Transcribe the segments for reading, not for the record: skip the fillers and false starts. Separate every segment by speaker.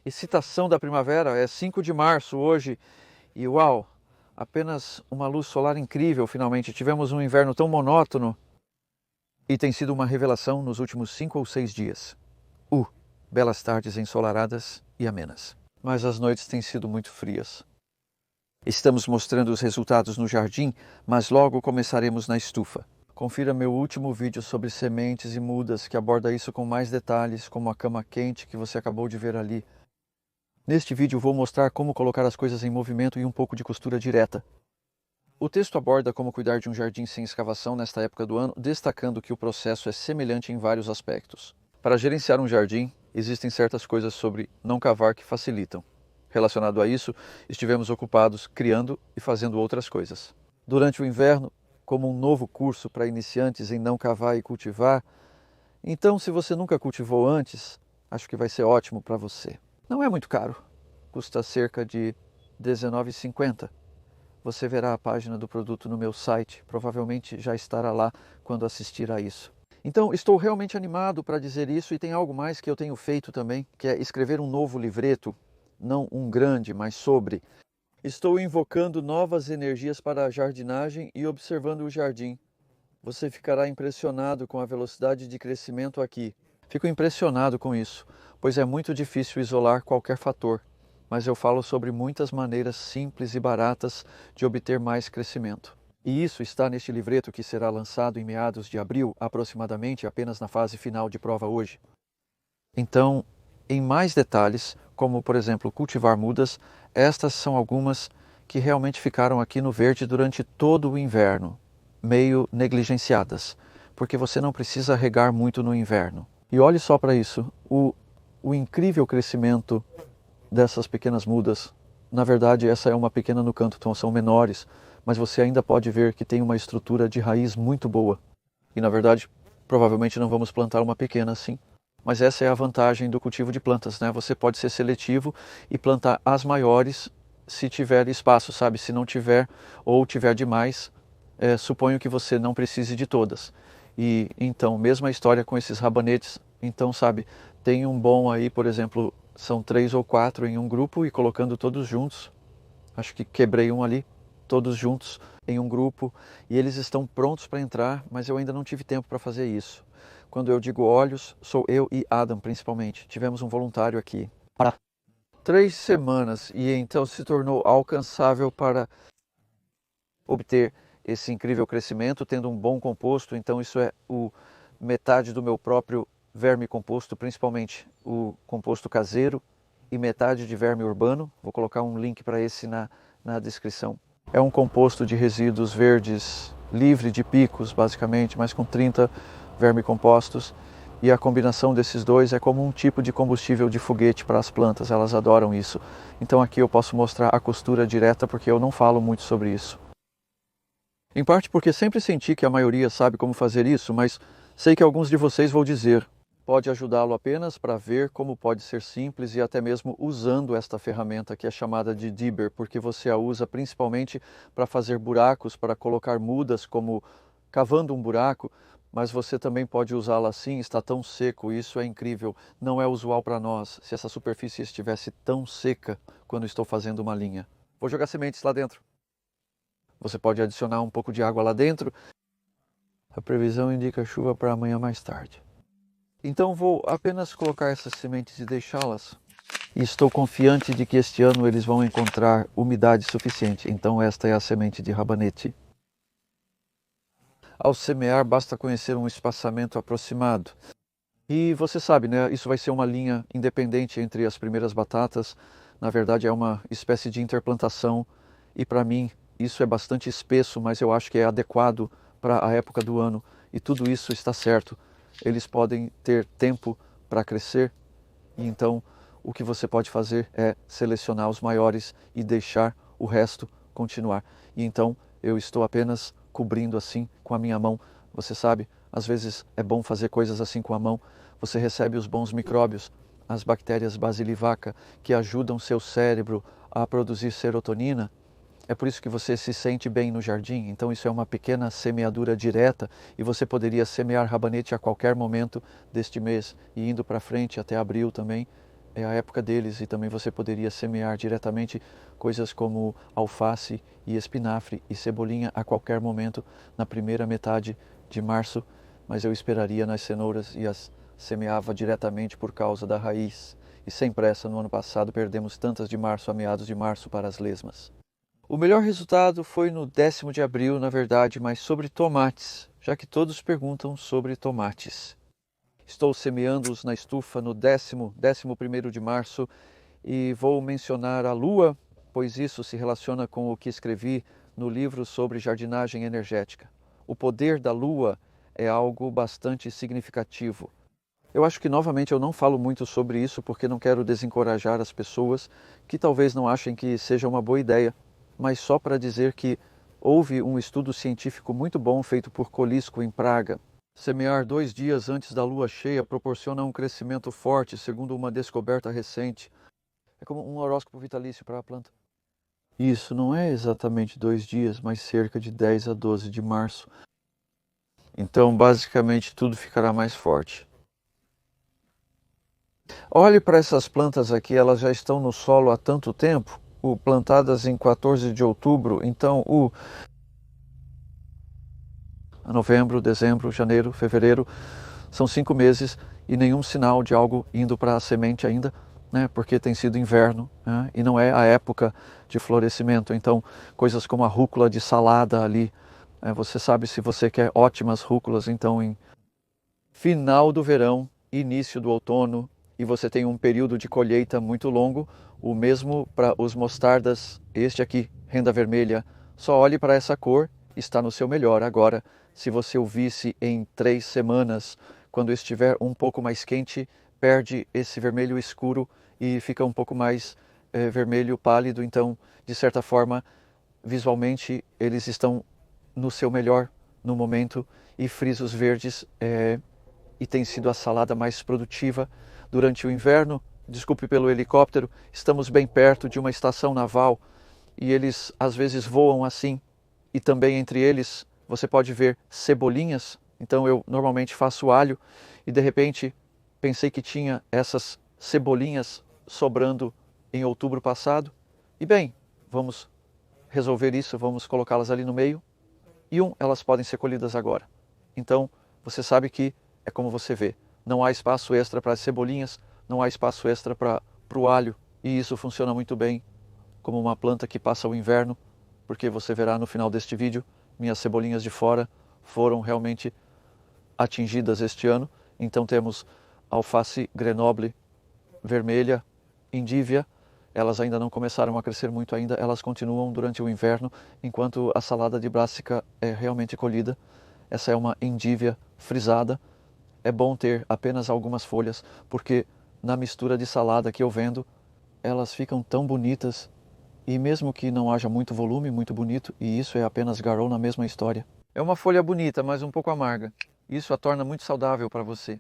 Speaker 1: Excitação da primavera, é 5 de março hoje e uau, apenas uma luz solar incrível finalmente. Tivemos um inverno tão monótono e tem sido uma revelação nos últimos 5 ou 6 dias. Belas tardes ensolaradas e amenas. Mas as noites têm sido muito frias. Estamos mostrando os resultados no jardim, mas logo começaremos na estufa. Confira meu último vídeo sobre sementes e mudas que aborda isso com mais detalhes, como a cama quente que você acabou de ver ali. Neste vídeo vou mostrar como colocar as coisas em movimento e um pouco de costura direta. O texto aborda como cuidar de um jardim sem escavação nesta época do ano, destacando que o processo é semelhante em vários aspectos. Para gerenciar um jardim, existem certas coisas sobre não cavar que facilitam. Relacionado a isso, estivemos ocupados criando e fazendo outras coisas. Durante o inverno, como um novo curso para iniciantes em não cavar e cultivar, então se você nunca cultivou antes, acho que vai ser ótimo para você. Não é muito caro, custa cerca de R$19,50. Você verá a página do produto no meu site, provavelmente já estará lá quando assistir a isso. Então, estou realmente animado para dizer isso e tem algo mais que eu tenho feito também, que é escrever um novo livreto, não um grande, mas sobre. Estou invocando novas energias para a jardinagem e observando o jardim. Você ficará impressionado com a velocidade de crescimento aqui. Fico impressionado com isso, pois é muito difícil isolar qualquer fator, mas eu falo sobre muitas maneiras simples e baratas de obter mais crescimento. E isso está neste livreto que será lançado em meados de abril, aproximadamente, apenas na fase final de prova hoje. Então, em mais detalhes, como por exemplo cultivar mudas, estas são algumas que realmente ficaram aqui no verde durante todo o inverno, meio negligenciadas, porque você não precisa regar muito no inverno. E olhe só para isso, o incrível crescimento dessas pequenas mudas. Na verdade, essa é uma pequena no canto, então são menores, mas você ainda pode ver que tem uma estrutura de raiz muito boa. E na verdade, provavelmente não vamos plantar uma pequena assim. Mas essa é a vantagem do cultivo de plantas, né? Você pode ser seletivo e plantar as maiores se tiver espaço, sabe? Se não tiver ou tiver demais, suponho que você não precise de todas. E então, mesma história com esses rabanetes. Então, sabe, tem um bom aí, por exemplo, são 3 ou 4 em um grupo e colocando todos juntos. Acho que quebrei um ali, todos juntos em um grupo. E eles estão prontos para entrar, mas eu ainda não tive tempo para fazer isso. Quando eu digo olhos, sou eu e Adam principalmente. Tivemos um voluntário aqui para 3 semanas e então se tornou alcançável para obter esse incrível crescimento, tendo um bom composto. Então isso é metade do meu próprio verme composto, principalmente o composto caseiro e metade de verme urbano. Vou colocar um link para esse na descrição. É um composto de resíduos verdes, livre de picos basicamente, mas com 30 vermicompostos. E a combinação desses dois é como um tipo de combustível de foguete para as plantas, elas adoram isso. Então aqui eu posso mostrar a costura direta porque eu não falo muito sobre isso. Em parte porque sempre senti que a maioria sabe como fazer isso, mas sei que alguns de vocês vão dizer, pode ajudá-lo apenas para ver como pode ser simples e até mesmo usando esta ferramenta que é chamada de dibber, porque você a usa principalmente para fazer buracos, para colocar mudas como cavando um buraco, mas você também pode usá-la assim, está tão seco, isso é incrível, não é usual para nós, se essa superfície estivesse tão seca quando estou fazendo uma linha. Vou jogar sementes lá dentro. Você pode adicionar um pouco de água lá dentro. A previsão indica chuva para amanhã mais tarde. Então vou apenas colocar essas sementes e deixá-las. E estou confiante de que este ano eles vão encontrar umidade suficiente. Então esta é a semente de rabanete. Ao semear basta conhecer um espaçamento aproximado. E você sabe, né? Isso vai ser uma linha independente entre as primeiras batatas. Na verdade é uma espécie de interplantação. E para mim isso é bastante espesso, mas eu acho que é adequado para a época do ano. E tudo isso está certo. Eles podem ter tempo para crescer. E então o que você pode fazer é selecionar os maiores e deixar o resto continuar. E então eu estou apenas cobrindo assim com a minha mão. Você sabe, às vezes é bom fazer coisas assim com a mão. Você recebe os bons micróbios, as bactérias Basilivaca, que ajudam seu cérebro a produzir serotonina. É por isso que você se sente bem no jardim. Então isso é uma pequena semeadura direta e você poderia semear rabanete a qualquer momento deste mês e indo para frente até abril também. é a época deles e também você poderia semear diretamente coisas como alface e espinafre e cebolinha a qualquer momento na primeira metade de março, mas eu esperaria nas cenouras e as semeava diretamente por causa da raiz. E sem pressa, no ano passado perdemos tantas de março a meados de março para as lesmas. O melhor resultado foi no 10º de abril, na verdade, mas sobre tomates, já que todos perguntam sobre tomates. Estou semeando-os na estufa no 11º de março e vou mencionar a lua, pois isso se relaciona com o que escrevi no livro sobre jardinagem energética. O poder da lua é algo bastante significativo. Eu acho que novamente eu não falo muito sobre isso porque não quero desencorajar as pessoas que talvez não achem que seja uma boa ideia, mas só para dizer que houve um estudo científico muito bom feito por Colisco em Praga. Semear 2 dias antes da lua cheia proporciona um crescimento forte, segundo uma descoberta recente. É como um horóscopo vitalício para a planta. Isso não é exatamente 2 dias, mas cerca de 10 a 12 de março. Então, basicamente, tudo ficará mais forte. Olhe para essas plantas aqui, elas já estão no solo há tanto tempo, plantadas em 14 de outubro, então novembro, dezembro, janeiro, fevereiro, são 5 meses e nenhum sinal de algo indo para a semente ainda, né, porque tem sido inverno, né, e não é a época de florescimento. Então, coisas como a rúcula de salada ali, você sabe, se você quer ótimas rúculas, então em final do verão, início do outono, e você tem um período de colheita muito longo, o mesmo para os mostardas, este aqui, renda vermelha, só olhe para essa cor, está no seu melhor. Agora, se você o visse em 3 semanas, quando estiver um pouco mais quente, perde esse vermelho escuro e fica um pouco mais vermelho pálido, então, de certa forma, visualmente, eles estão no seu melhor no momento, e frisos verdes e tem sido a salada mais produtiva durante o inverno. Desculpe pelo helicóptero, estamos bem perto de uma estação naval e eles às vezes voam assim, e também entre eles você pode ver cebolinhas. Então eu normalmente faço alho e de repente pensei que tinha essas cebolinhas sobrando em outubro passado. E bem, vamos resolver isso, vamos colocá-las ali no meio e elas podem ser colhidas agora. Então você sabe que é como você vê, não há espaço extra para as cebolinhas, não há espaço extra para o alho, e isso funciona muito bem como uma planta que passa o inverno, porque você verá no final deste vídeo, minhas cebolinhas de fora foram realmente atingidas este ano. Então temos alface Grenoble vermelha, endívia, elas ainda não começaram a crescer muito ainda, elas continuam durante o inverno, enquanto a salada de brássica é realmente colhida. Essa é uma endívia frisada. É bom ter apenas algumas folhas, porque na mistura de salada que eu vendo, elas ficam tão bonitas, e mesmo que não haja muito volume, muito bonito, e isso é apenas garou na mesma história. É uma folha bonita, mas um pouco amarga. Isso a torna muito saudável para você.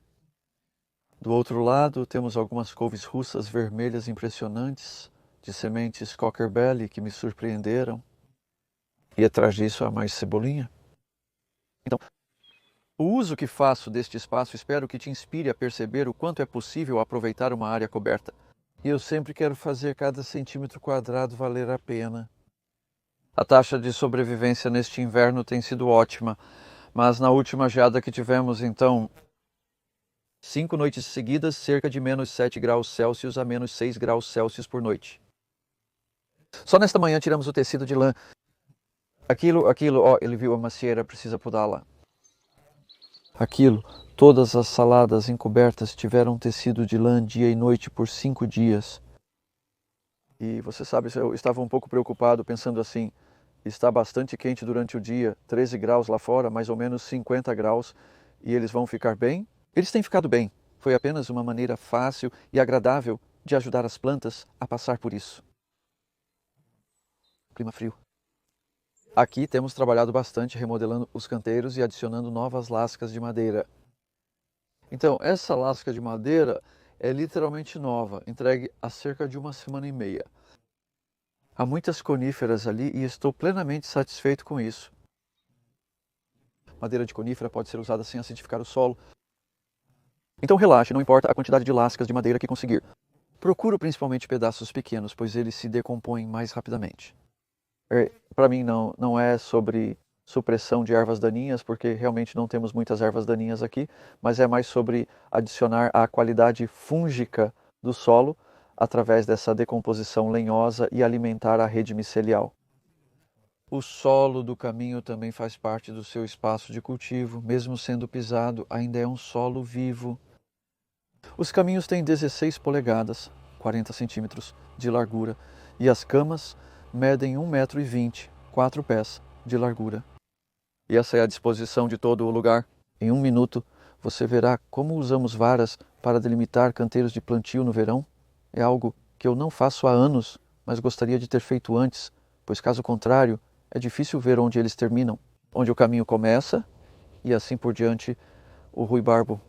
Speaker 1: Do outro lado, temos algumas couves russas vermelhas impressionantes, de sementes Cocker Belly, que me surpreenderam. E atrás disso há mais cebolinha. Então, o uso que faço deste espaço espero que te inspire a perceber o quanto é possível aproveitar uma área coberta. E eu sempre quero fazer cada centímetro quadrado valer a pena. A taxa de sobrevivência neste inverno tem sido ótima, mas na última geada que tivemos, então, 5 noites seguidas, cerca de menos 7 graus Celsius a menos 6 graus Celsius por noite. Só nesta manhã tiramos o tecido de lã. Aquilo, ó, ele viu a macieira, precisa podá-la. Aquilo, todas as saladas encobertas tiveram tecido de lã dia e noite por 5 dias. E você sabe, eu estava um pouco preocupado pensando assim, está bastante quente durante o dia, 13 graus lá fora, mais ou menos 50 graus, e eles vão ficar bem? Eles têm ficado bem. Foi apenas uma maneira fácil e agradável de ajudar as plantas a passar por isso. Clima frio. Aqui temos trabalhado bastante remodelando os canteiros e adicionando novas lascas de madeira. Então, essa lasca de madeira é literalmente nova, entregue há cerca de 1 semana e meia. Há muitas coníferas ali e estou plenamente satisfeito com isso. Madeira de conífera pode ser usada sem acidificar o solo. Então relaxe, não importa a quantidade de lascas de madeira que conseguir. Procuro principalmente pedaços pequenos, pois eles se decompõem mais rapidamente. Para mim não é sobre supressão de ervas daninhas, porque realmente não temos muitas ervas daninhas aqui, mas é mais sobre adicionar a qualidade fúngica do solo através dessa decomposição lenhosa e alimentar a rede micelial. O solo do caminho também faz parte do seu espaço de cultivo, mesmo sendo pisado, ainda é um solo vivo. Os caminhos têm 16 polegadas, 40 centímetros, de largura, e as camas medem 1,20 m, 4 pés de largura. E essa é a disposição de todo o lugar. Em 1 minuto, você verá como usamos varas para delimitar canteiros de plantio no verão. É algo que eu não faço há anos, mas gostaria de ter feito antes, pois caso contrário, é difícil ver onde eles terminam, onde o caminho começa, e assim por diante. O ruibarbo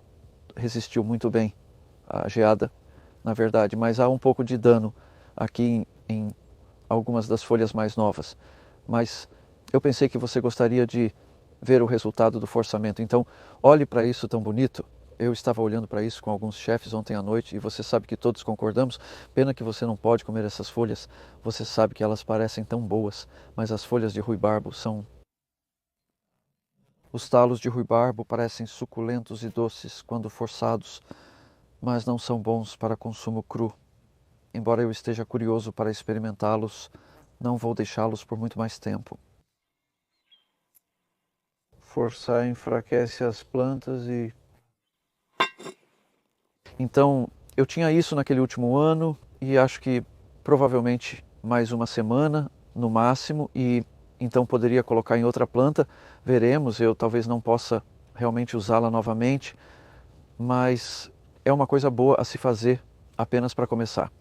Speaker 1: resistiu muito bem à geada, na verdade, mas há um pouco de dano aqui em algumas das folhas mais novas. Mas eu pensei que você gostaria de ver o resultado do forçamento, então olhe para isso tão bonito. Eu estava olhando para isso com alguns chefes ontem à noite e você sabe que todos concordamos. Pena que você não pode comer essas folhas. Você sabe que elas parecem tão boas, mas as folhas de ruibarbo são... Os talos de ruibarbo parecem suculentos e doces quando forçados, mas não são bons para consumo cru. Embora eu esteja curioso para experimentá-los, não vou deixá-los por muito mais tempo. Forçar enfraquece as plantas e... Então, eu tinha isso naquele último ano e acho que provavelmente mais uma semana no máximo, e então poderia colocar em outra planta. Veremos, eu talvez não possa realmente usá-la novamente, mas é uma coisa boa a se fazer apenas para começar.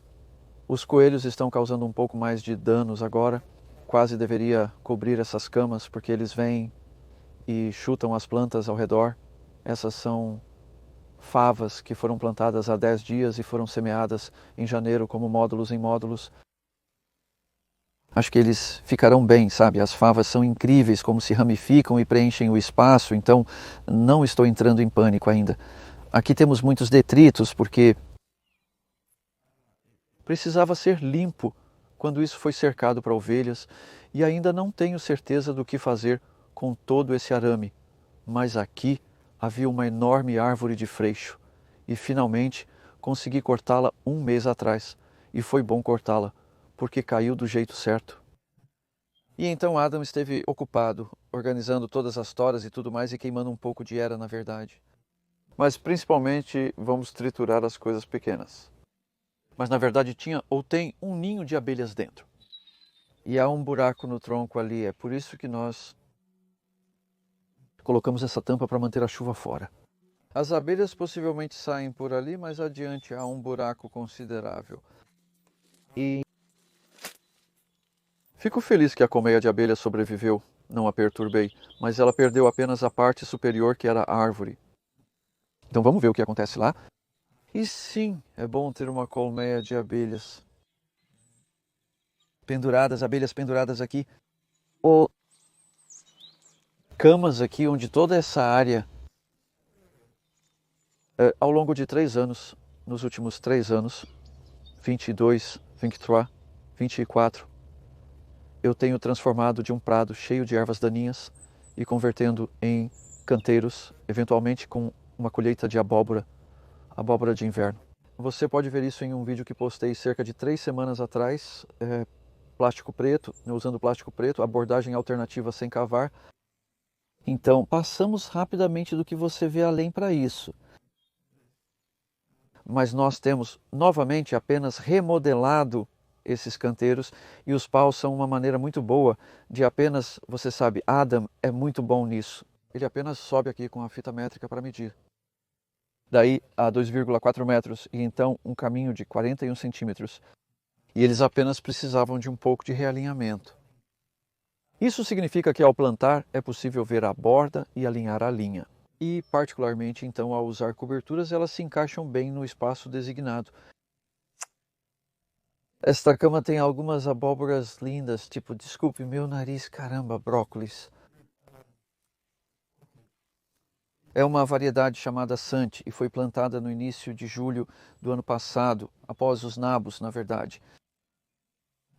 Speaker 1: Os coelhos estão causando um pouco mais de danos agora. Quase deveria cobrir essas camas porque eles vêm e chutam as plantas ao redor. Essas são favas que foram plantadas há 10 dias e foram semeadas em janeiro como módulos em módulos. Acho que eles ficarão bem, sabe? As favas são incríveis, como se ramificam e preenchem o espaço, então não estou entrando em pânico ainda. Aqui temos muitos detritos porque precisava ser limpo quando isso foi cercado para ovelhas, e ainda não tenho certeza do que fazer com todo esse arame. Mas aqui havia uma enorme árvore de freixo e finalmente consegui cortá-la 1 mês atrás. E foi bom cortá-la, porque caiu do jeito certo. E então Adam esteve ocupado, organizando todas as toras e tudo mais e queimando um pouco de era, na verdade. Mas principalmente vamos triturar as coisas pequenas. Mas na verdade tinha ou tem um ninho de abelhas dentro. E há um buraco no tronco ali, é por isso que nós colocamos essa tampa para manter a chuva fora. As abelhas possivelmente saem por ali, mas adiante há um buraco considerável. E fico feliz que a colmeia de abelhas sobreviveu, não a perturbei, mas ela perdeu apenas a parte superior, que era a árvore. Então vamos ver o que acontece lá. E sim, é bom ter uma colmeia de abelhas penduradas, abelhas penduradas aqui. Ou camas aqui, onde toda essa área, ao longo de 3 anos, nos últimos 3 anos, 22, 23, 24, eu tenho transformado de um prado cheio de ervas daninhas e convertendo em canteiros, eventualmente com uma colheita de abóbora de inverno. Você pode ver isso em um vídeo que postei cerca de 3 semanas atrás, plástico preto, usando plástico preto, abordagem alternativa sem cavar. Então, passamos rapidamente do que você vê além para isso. Mas nós temos novamente apenas remodelado esses canteiros e os paus são uma maneira muito boa de apenas, você sabe, Adam é muito bom nisso. Ele apenas sobe aqui com a fita métrica para medir. Daí a 2,4 metros e então um caminho de 41 centímetros. E eles apenas precisavam de um pouco de realinhamento. Isso significa que ao plantar é possível ver a borda e alinhar a linha. E particularmente então ao usar coberturas elas se encaixam bem no espaço designado. Esta cama tem algumas abóboras lindas, tipo, desculpe meu nariz, caramba, brócolis. É uma variedade chamada Sante e foi plantada no início de julho do ano passado, após os nabos, na verdade.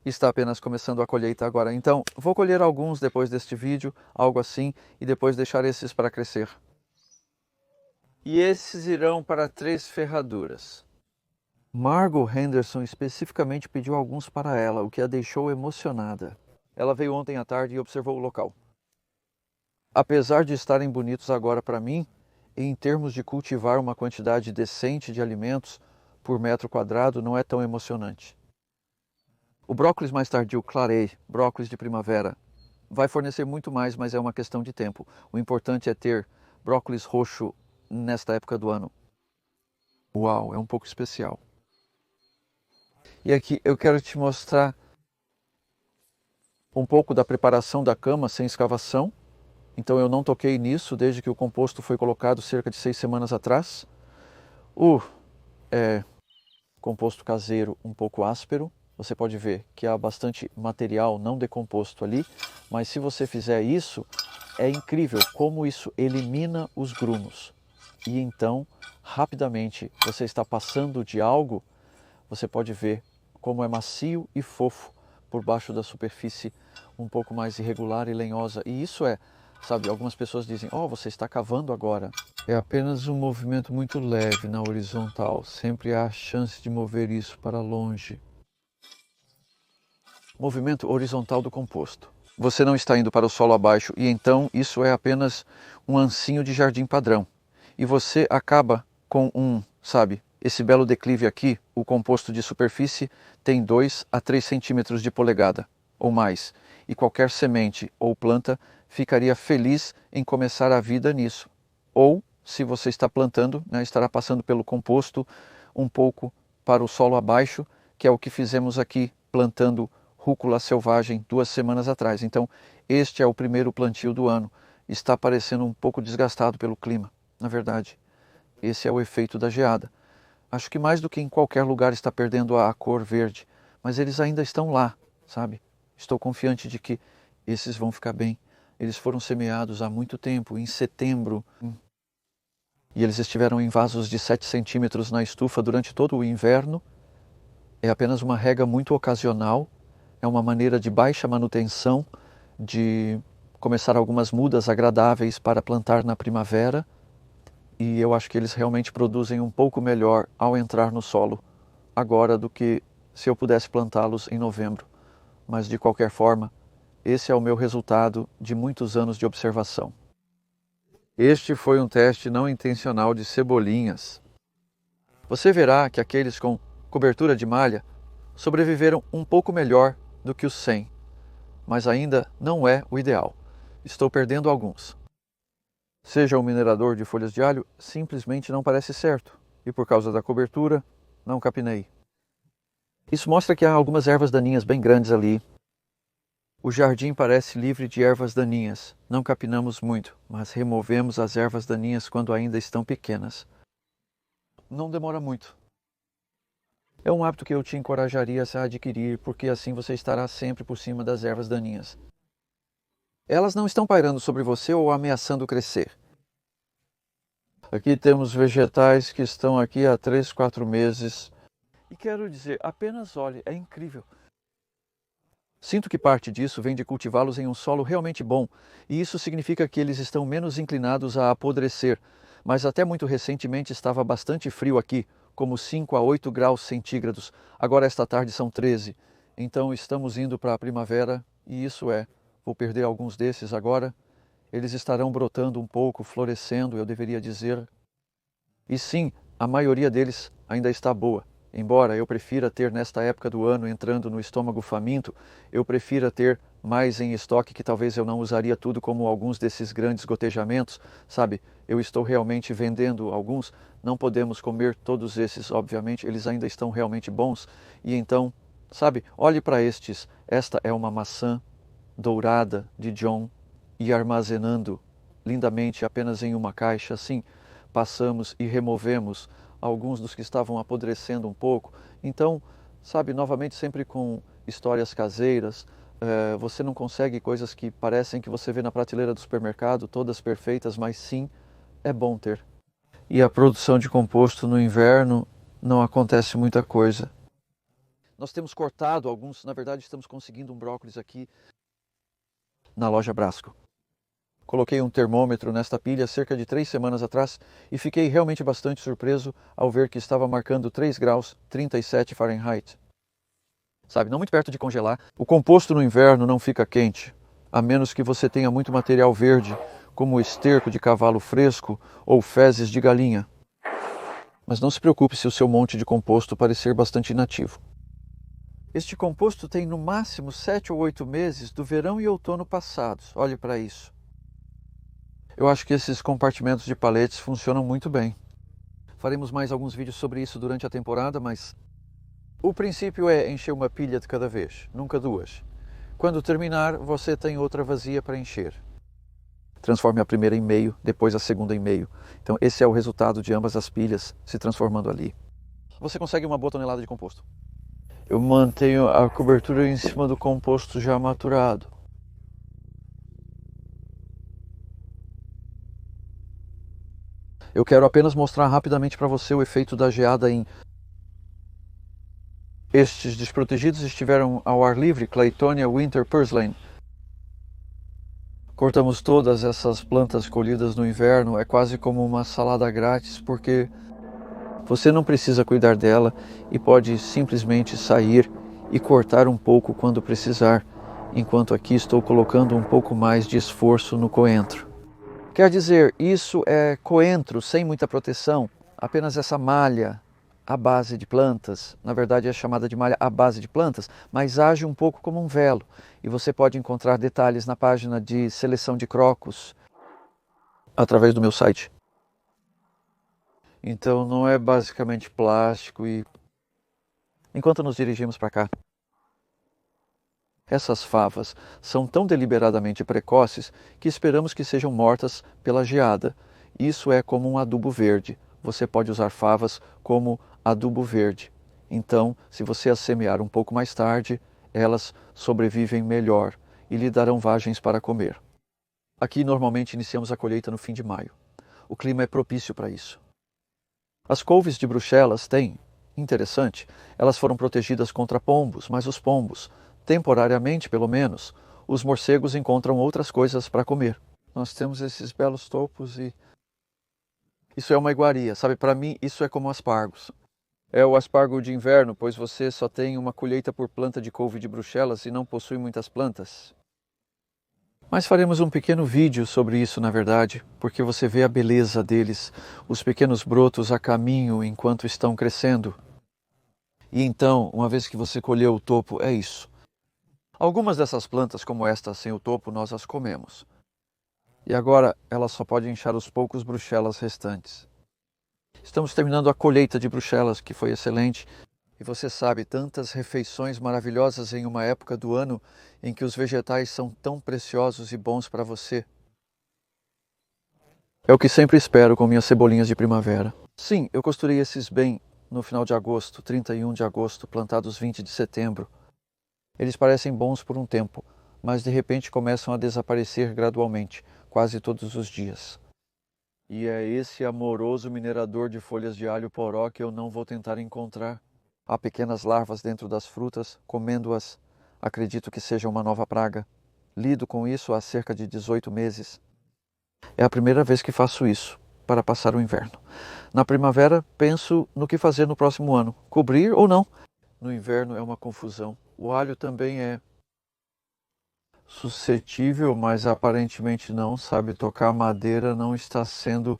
Speaker 1: Está apenas começando a colheita agora. Então, vou colher alguns depois deste vídeo, algo assim, e depois deixar esses para crescer. E esses irão para 3 ferraduras. Margot Henderson especificamente pediu alguns para ela, o que a deixou emocionada. Ela veio ontem à tarde e observou o local. Apesar de estarem bonitos agora para mim, em termos de cultivar uma quantidade decente de alimentos por metro quadrado, não é tão emocionante. O brócolis mais tardio, Clarei, brócolis de primavera, vai fornecer muito mais, mas é uma questão de tempo. O importante é ter brócolis roxo nesta época do ano. Uau, é um pouco especial. E aqui eu quero te mostrar um pouco da preparação da cama sem escavação. Então eu não toquei nisso desde que o composto foi colocado cerca de 6 semanas atrás. O composto caseiro um pouco áspero. Você pode ver que há bastante material não decomposto ali, mas se você fizer isso, é incrível como isso elimina os grumos. E então, rapidamente, você está passando de algo, você pode ver como é macio e fofo por baixo da superfície um pouco mais irregular e lenhosa. E isso sabe, algumas pessoas dizem, oh, você está cavando agora. É apenas um movimento muito leve na horizontal, sempre há a chance de mover isso para longe. Movimento horizontal do composto. Você não está indo para o solo abaixo e então isso é apenas um ancinho de jardim padrão. E você acaba com sabe, esse belo declive aqui, o composto de superfície tem 2 a 3 centímetros de polegada ou mais. E qualquer semente ou planta ficaria feliz em começar a vida nisso. Ou, se você está plantando, estará passando pelo composto um pouco para o solo abaixo, que é o que fizemos aqui, plantando rúcula selvagem 2 semanas atrás. Então, este é o primeiro plantio do ano. Está parecendo um pouco desgastado pelo clima, na verdade. Esse é o efeito da geada. Acho que mais do que em qualquer lugar está perdendo a cor verde, mas eles ainda estão lá, sabe? Estou confiante de que esses vão ficar bem. Eles foram semeados há muito tempo, em setembro, e eles estiveram em vasos de 7 centímetros na estufa durante todo o inverno. É apenas uma rega muito ocasional, é uma maneira de baixa manutenção, de começar algumas mudas agradáveis para plantar na primavera, e eu acho que eles realmente produzem um pouco melhor ao entrar no solo agora do que se eu pudesse plantá-los em novembro. Mas de qualquer forma, esse é o meu resultado de muitos anos de observação. Este foi um teste não intencional de cebolinhas. Você verá que aqueles com cobertura de malha sobreviveram um pouco melhor do que os sem, mas ainda não é o ideal. Estou perdendo alguns. Seja um minerador de folhas de alho, simplesmente não parece certo, e por causa da cobertura, não capinei. Isso mostra que há algumas ervas daninhas bem grandes ali. O jardim parece livre de ervas daninhas. Não capinamos muito, mas removemos as ervas daninhas quando ainda estão pequenas. Não demora muito. É um hábito que eu te encorajaria a adquirir, porque assim você estará sempre por cima das ervas daninhas. Elas não estão pairando sobre você ou ameaçando crescer. Aqui temos vegetais que estão aqui há 3, 4 meses. E quero dizer, apenas olhe, é incrível. Sinto que parte disso vem de cultivá-los em um solo realmente bom, e isso significa que eles estão menos inclinados a apodrecer, mas até muito recentemente estava bastante frio aqui, como 5 a 8 graus centígrados, agora esta tarde são 13, então estamos indo para a primavera, e vou perder alguns desses agora, eles estarão brotando um pouco, florescendo, eu deveria dizer, e sim, a maioria deles ainda está boa. Embora eu prefira ter nesta época do ano entrando no estômago faminto, eu prefira ter mais em estoque que talvez eu não usaria tudo como alguns desses grandes gotejamentos, sabe? Eu estou realmente vendendo alguns, não podemos comer todos esses, obviamente, eles ainda estão realmente bons. E então, sabe, olhe para estes, esta é uma maçã dourada de John e armazenando lindamente apenas em uma caixa, assim, passamos e removemos alguns dos que estavam apodrecendo um pouco. Então, sabe, novamente sempre com histórias caseiras, você não consegue coisas que parecem que você vê na prateleira do supermercado, todas perfeitas, mas sim, é bom ter. E a produção de composto no inverno não acontece muita coisa. Nós temos cortado alguns, na verdade estamos conseguindo um brócolis aqui na loja Brasco. Coloquei um termômetro nesta pilha cerca de 3 semanas atrás e fiquei realmente bastante surpreso ao ver que estava marcando 3 graus 37 Fahrenheit. Sabe, não muito perto de congelar. O composto no inverno não fica quente, a menos que você tenha muito material verde, como esterco de cavalo fresco ou fezes de galinha. Mas não se preocupe se o seu monte de composto parecer bastante inativo. Este composto tem no máximo 7 ou 8 meses do verão e outono passados. Olhe para isso. Eu acho que esses compartimentos de paletes funcionam muito bem. Faremos mais alguns vídeos sobre isso durante a temporada, mas o princípio é encher uma pilha de cada vez, nunca duas. Quando terminar, você tem outra vazia para encher. Transforme a primeira em meio, depois a segunda em meio. Então esse é o resultado de ambas as pilhas se transformando ali. Você consegue uma boa tonelada de composto. Eu mantenho a cobertura em cima do composto já maturado. Eu quero apenas mostrar rapidamente para você o efeito da geada em... Estes desprotegidos estiveram ao ar livre, Claytonia Winter Purslane. Cortamos todas essas plantas colhidas no inverno, é quase como uma salada grátis, porque você não precisa cuidar dela e pode simplesmente sair e cortar um pouco quando precisar, enquanto aqui estou colocando um pouco mais de esforço no coentro. Quer dizer, isso é coentro sem muita proteção, apenas essa malha à base de plantas. Na verdade é chamada de malha à base de plantas, mas age um pouco como um velo. E você pode encontrar detalhes na página de seleção de crocus através do meu site. Então não é basicamente plástico e... Enquanto nos dirigimos para cá, essas favas são tão deliberadamente precoces que esperamos que sejam mortas pela geada. Isso é como um adubo verde. Você pode usar favas como adubo verde. Então, se você as semear um pouco mais tarde, elas sobrevivem melhor e lhe darão vagens para comer. Aqui normalmente iniciamos a colheita no fim de maio. O clima é propício para isso. As couves de Bruxelas têm, interessante, elas foram protegidas contra pombos, mas os pombos, temporariamente pelo menos, os morcegos encontram outras coisas para comer. Nós temos esses belos topos e... Isso é uma iguaria, sabe? Para mim isso é como aspargos. É o aspargo de inverno, pois você só tem uma colheita por planta de couve de Bruxelas e não possui muitas plantas. Mas faremos um pequeno vídeo sobre isso, na verdade, porque você vê a beleza deles, os pequenos brotos a caminho enquanto estão crescendo. E então, uma vez que você colheu o topo, é isso. Algumas dessas plantas, como esta sem o topo, nós as comemos. E agora ela só pode inchar os poucos Bruxelas restantes. Estamos terminando a colheita de Bruxelas, que foi excelente. E você sabe, tantas refeições maravilhosas em uma época do ano em que os vegetais são tão preciosos e bons para você. É o que sempre espero com minhas cebolinhas de primavera. Sim, eu costurei esses bem no final de agosto, 31 de agosto, plantados 20 de setembro. Eles parecem bons por um tempo, mas de repente começam a desaparecer gradualmente, quase todos os dias. E é esse amoroso minerador de folhas de alho poró que eu não vou tentar encontrar. Há pequenas larvas dentro das frutas, comendo-as. Acredito que seja uma nova praga. Lido com isso há cerca de 18 meses. É a primeira vez que faço isso, para passar o inverno. Na primavera, penso no que fazer no próximo ano, cobrir ou não. No inverno é uma confusão. O alho também é suscetível, mas aparentemente não, sabe? Tocar madeira não está sendo...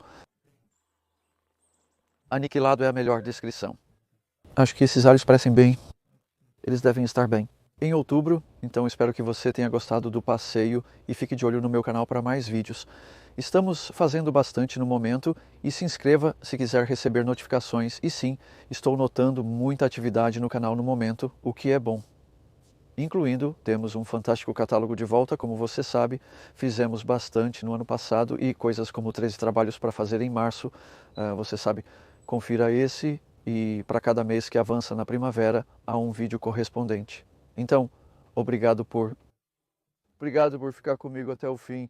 Speaker 1: Aniquilado é a melhor descrição. Acho que esses alhos parecem bem. Eles devem estar bem. Em outubro, então espero que você tenha gostado do passeio e fique de olho no meu canal para mais vídeos. Estamos fazendo bastante no momento e se inscreva se quiser receber notificações. E sim, estou notando muita atividade no canal no momento, o que é bom. Incluindo, temos um fantástico catálogo de volta, como você sabe, fizemos bastante no ano passado e coisas como 13 trabalhos para fazer em março, você sabe, confira esse e para cada mês que avança na primavera há um vídeo correspondente. Então, obrigado por ficar comigo até o fim.